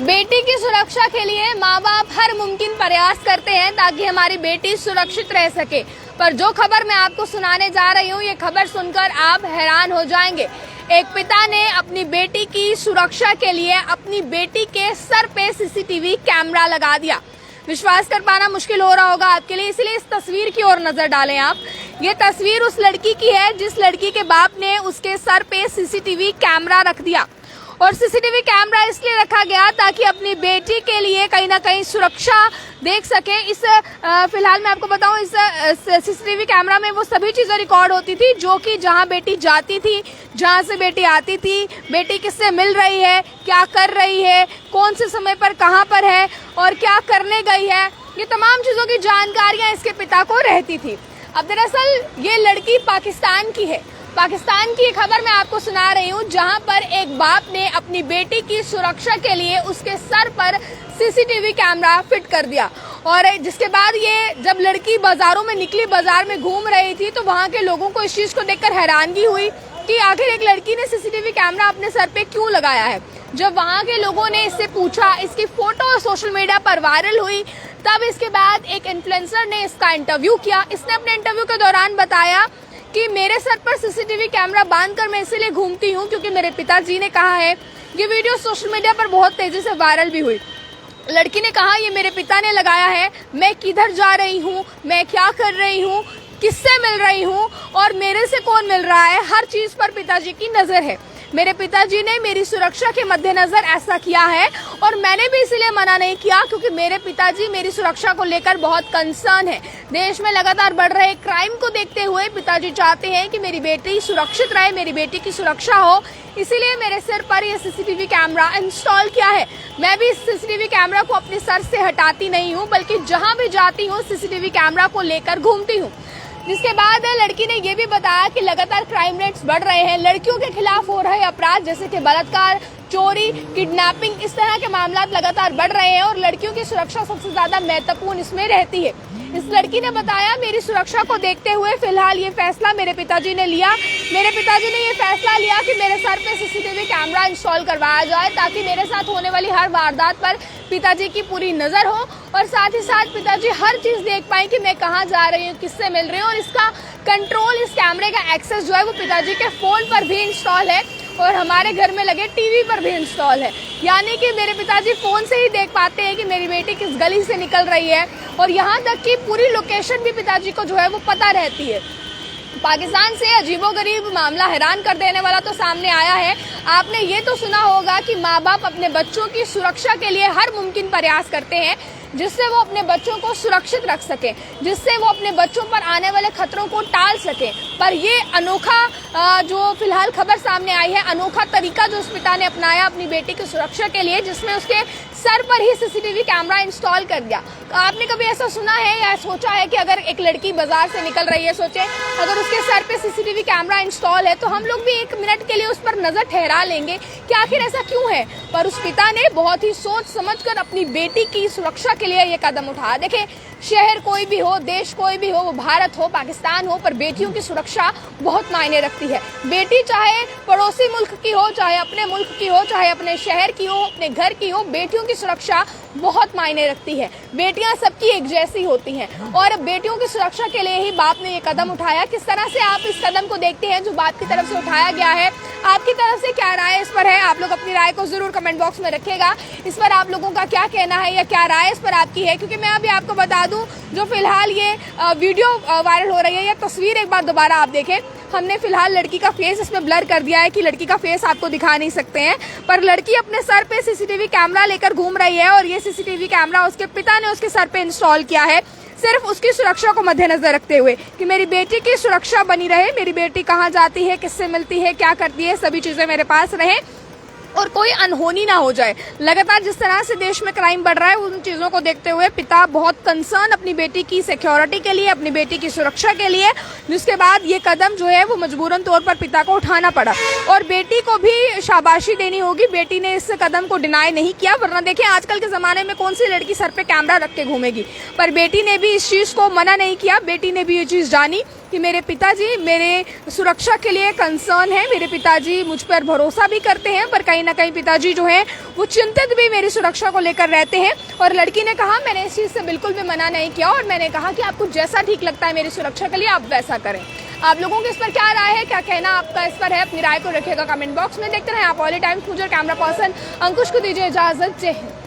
बेटी की सुरक्षा के लिए माँ बाप हर मुमकिन प्रयास करते हैं ताकि हमारी बेटी सुरक्षित रह सके। पर जो खबर मैं आपको सुनाने जा रही हूँ, ये खबर सुनकर आप हैरान हो जाएंगे। एक पिता ने अपनी बेटी की सुरक्षा के लिए अपनी बेटी के सर पे सीसीटीवी कैमरा लगा दिया। विश्वास कर पाना मुश्किल हो रहा होगा आपके लिए, इसलिए इस तस्वीर की ओर नजर डालें आप। ये तस्वीर उस लड़की की है जिस लड़की के बाप ने उसके सर पे सीसीटीवी कैमरा रख दिया। और सीसीटीवी कैमरा इसलिए रखा गया ताकि अपनी बेटी के लिए कहीं ना कहीं सुरक्षा देख सके। फिलहाल मैं आपको बताऊं, इस सीसीटीवी कैमरा में वो सभी चीजें रिकॉर्ड होती थी जो कि जहां बेटी जाती थी, जहां से बेटी आती थी, बेटी किससे मिल रही है, क्या कर रही है, कौन से समय पर कहां पर है और क्या करने गई है, ये तमाम चीजों की जानकारियां इसके पिता को रहती थी। अब दरअसल ये लड़की पाकिस्तान की है। पाकिस्तान की खबर मैं आपको सुना रही हूँ, जहां पर एक बाप ने अपनी बेटी की सुरक्षा के लिए उसके सर पर सीसीटीवी कैमरा फिट कर दिया। और जिसके बाद ये जब लड़की बाजारों में निकली, बाजार में घूम रही थी, तो वहां के लोगों को इस चीज को देखकर हैरानगी हुई कि आखिर एक लड़की ने सीसीटीवी कैमरा अपने सर पे क्यों लगाया है। जब वहां के लोगों ने इससे पूछा, इसकी फोटो सोशल मीडिया पर वायरल हुई, तब इसके बाद एक इन्फ्लुएंसर ने इसका इंटरव्यू किया। इसने अपने इंटरव्यू के दौरान बताया कि मेरे सर पर सीसीटीवी कैमरा बांधकर मैं इसीलिए घूमती हूँ क्योंकि मेरे पिताजी ने कहा है। ये वीडियो सोशल मीडिया पर बहुत तेजी से वायरल भी हुई। लड़की ने कहा, ये मेरे पिता ने लगाया है, मैं किधर जा रही हूँ, मैं क्या कर रही हूँ, किससे मिल रही हूँ और मेरे से कौन मिल रहा है, हर चीज पर पिताजी की नजर है। मेरे पिताजी ने मेरी सुरक्षा के मद्देनजर ऐसा किया है और मैंने भी इसलिए मना नहीं किया क्योंकि मेरे पिताजी मेरी सुरक्षा को लेकर बहुत कंसर्न है। देश में लगातार बढ़ रहे क्राइम को देखते हुए पिताजी चाहते हैं कि मेरी बेटी सुरक्षित रहे, मेरी बेटी की सुरक्षा हो, इसीलिए मेरे सिर पर यह सीसीटीवी कैमरा इंस्टॉल किया है। मैं भी इस सीसीटीवी कैमरा को अपने सर से हटाती नहीं हूँ, बल्कि जहाँ भी जाती हूँ सीसीटीवी कैमरा को लेकर घूमती हूँ। जिसके बाद लड़की ने यह भी बताया कि लगातार क्राइम रेट्स बढ़ रहे हैं, लड़कियों के खिलाफ हो रहे अपराध जैसे कि बलात्कार, चोरी, किडनैपिंग, इस तरह के मामला लगातार बढ़ रहे हैं और लड़कियों की सुरक्षा सबसे ज्यादा महत्वपूर्ण इसमें रहती है। इस लड़की ने बताया, मेरी सुरक्षा को देखते हुए फिलहाल ये फैसला मेरे पिताजी ने लिया। मेरे पिताजी ने ये फैसला लिया कि मेरे सर पे सीसीटीवी कैमरा इंस्टॉल करवाया जाए ताकि मेरे साथ होने वाली हर वारदात पर पिताजी की पूरी नजर हो और साथ ही साथ पिताजी हर चीज देख पाए कि मैं कहाँ जा रही हूँ, किससे मिल रही हूँ। और इसका कंट्रोल, इस कैमरे का एक्सेस जो है वो पिताजी के फोन पर भी इंस्टॉल है और हमारे घर में लगे टीवी पर भी इंस्टॉल है। यानी कि मेरे पिताजी फोन से ही देख पाते हैं कि मेरी बेटी किस गली से निकल रही है और यहाँ तक कि पूरी लोकेशन भी पिताजी को जो है वो पता रहती है। पाकिस्तान से अजीबोगरीब मामला, हैरान कर देने वाला तो सामने आया है। आपने ये तो सुना होगा कि माँ बाप अपने बच्चों की सुरक्षा के लिए हर मुमकिन प्रयास करते हैं जिससे वो अपने बच्चों को सुरक्षित रख सके, जिससे वो अपने बच्चों पर आने वाले खतरों को टाल सके। पर ये अनोखा जो फिलहाल खबर सामने आई है, अनोखा तरीका जो उस पिता ने अपनाया अपनी बेटी की सुरक्षा के लिए, जिसमें उसके सर पर ही सीसीटीवी कैमरा इंस्टॉल कर दिया। आपने कभी ऐसा सुना है या सोचा है कि अगर एक लड़की बाजार से निकल रही है, सोचे अगर उसके सर पे सीसीटीवी कैमरा इंस्टॉल है तो हम लोग भी एक मिनट के लिए उस पर नजर ठहरा लेंगे कि आखिर ऐसा क्यों है। पर उस पिता ने बहुत ही सोच समझकर अपनी बेटी की सुरक्षा के लिए ये कदम उठाया। देखिए, शहर कोई भी हो, देश कोई भी हो, वो भारत हो, पाकिस्तान हो, पर बेटियों की सुरक्षा बहुत मायने रखती है। बेटी चाहे पड़ोसी मुल्क की हो, चाहे अपने मुल्क की हो, चाहे अपने शहर की हो, अपने घर की हो, बेटियों की सुरक्षा बहुत मायने रखती है। बेटियां सबकी एक जैसी होती हैं और बेटियों की सुरक्षा के लिए ही बाप ने ये कदम उठाया। किस तरह से आप इस कदम को देखते हैं जो बाप की तरफ से उठाया गया है? आपकी तरफ से क्या राय इस पर है? आप लोग अपनी राय को जरूर कमेंट बॉक्स में रखिएगा। इस पर आप लोगों का क्या कहना है या क्या राय इस पर आपकी है? क्योंकि मैं अभी आपको बता दूं, जो फिलहाल ये वीडियो वायरल हो रही है, ये तस्वीर एक बार दोबारा आप देखें। हमने फिलहाल लड़की का फेस इसमें ब्लर कर दिया है कि लड़की का फेस आपको दिखा नहीं सकते हैं, पर लड़की अपने सर पे सीसीटीवी कैमरा लेकर घूम रही है और ये सीसीटीवी कैमरा उसके पिता ने उसके सर पे इंस्टॉल किया है, सिर्फ उसकी सुरक्षा को मद्देनजर रखते हुए कि मेरी बेटी की सुरक्षा बनी रहे, मेरी बेटी कहाँ जाती है, किससे मिलती है, क्या करती है, सभी चीजें मेरे पास रहे और कोई अनहोनी ना हो जाए। लगातार जिस तरह से देश में क्राइम बढ़ रहा है, उन चीजों को देखते हुए पिता बहुत कंसर्न अपनी बेटी की सिक्योरिटी के लिए, अपनी बेटी की सुरक्षा के लिए, जिसके बाद ये कदम जो है वो मजबूरन तौर पर पिता को उठाना पड़ा। और बेटी को भी शाबाशी देनी होगी, बेटी ने इस कदम को डिनाई नहीं किया। वरना देखिए, आजकल के जमाने में कौन सी लड़की सर पे कैमरा रख के घूमेगी, पर बेटी ने भी इस चीज को मना नहीं किया। बेटी ने भी ये चीज जानी कि मेरे पिताजी मेरे सुरक्षा के लिए कंसर्न है, मेरे पिताजी मुझ पर भरोसा भी करते हैं, पर कहीं ना कहीं पिताजी जो है वो चिंतित भी मेरी सुरक्षा को लेकर रहते हैं। और लड़की ने कहा मैंने इस चीज़ से बिल्कुल भी मना नहीं किया और मैंने कहा कि आपको जैसा ठीक लगता है मेरी सुरक्षा के लिए आप वैसा करें। आप लोगों की इस पर क्या राय है, क्या कहना आपका इस पर है, अपनी राय को रखिएगा कमेंट बॉक्स में। देखते रहे आप ऑली टाइम्स न्यूज़। कैमरा पर्सन अंकुश को दीजिए इजाजत। जय हिंद।